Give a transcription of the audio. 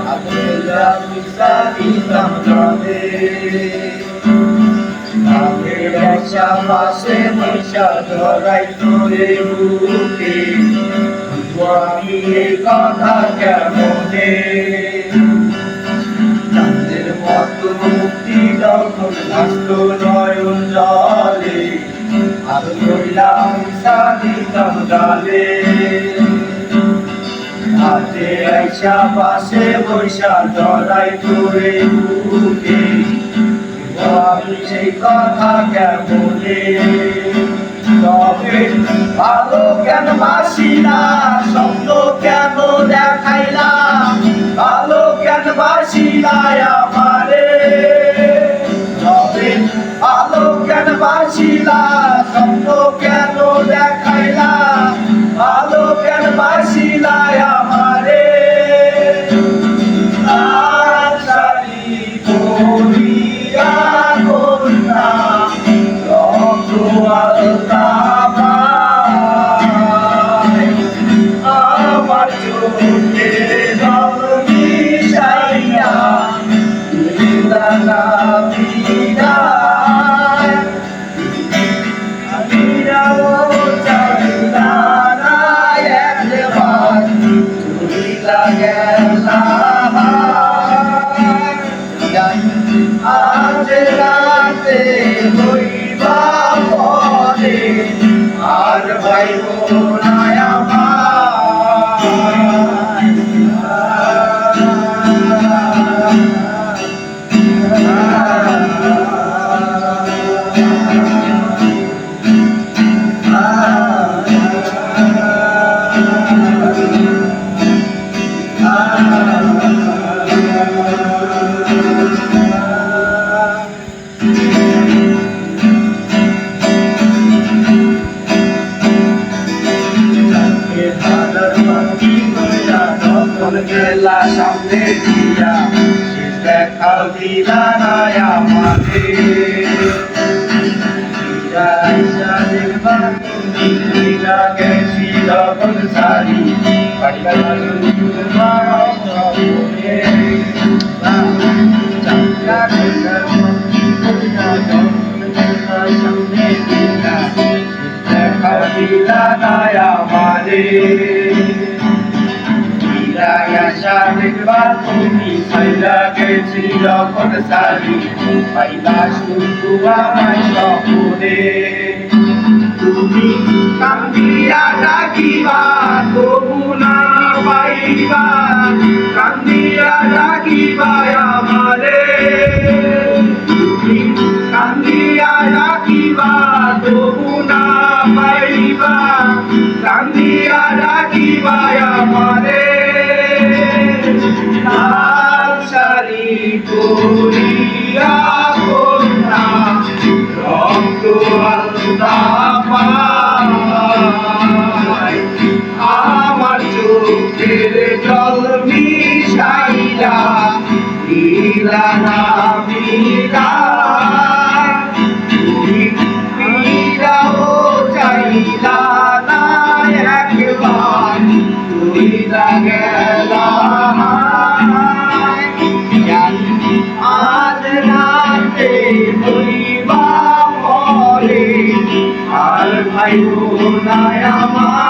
আদরেলা পয়সা দিতাম জলে আগের একটা পাশে পয়সা ধরাই তোরে বুকে আমি এই কথা কেমনে চাঁদের মতো মুক্তি যখন আসতো নয়ন জলে আরো ধরলাম দিতাম গালে হাতে আইসা পাশে বৈশা জড়াই তোরে বুকে আমি সেই কথা কেমনে তবে ভালো কেন বাসিলা স্বপ্ন কেন দেখাইলা ভালো কেন বাসিলা আমারে তবে ভালো কেন বাসিলা স্বপ্ন কেন দেখাইলা ভালো কেন বাসিলা আমারে আশারি করিয়া কন্যা রক্ত আলতা আমার চোখে জল মিশাইয়া দিলা আজ রাতে হইবা পরে আর ভাই বোনায় গেলা সামনে দিয়া দেখা দিলা না আমাকে দেখবা তুমি গেছি যখন সারি দেখা দিলা না আমারে আশা দেখবার তুমি সাইলা গেছি যখন সারি পাইলা শুধু আমায় স্বপ্নে তুমি কান্দিয়া ডাকিবা তবু না পাইবা কান্দিয়া ডাকিবা আমারে তুমি কান্দিয়া ডাকিবা তবু না পাইবা কান্দিয়া ডাকিবা আমারে করিয়া কন্যা রক্ত আলতা আমার চোখের জল মিশাইলা দিলা না মিলা তুমি ফিরাও চাইলা না একবার তুইলা গেলা আজ রাতে হইবা পরে আর ভাই বোনায় আমার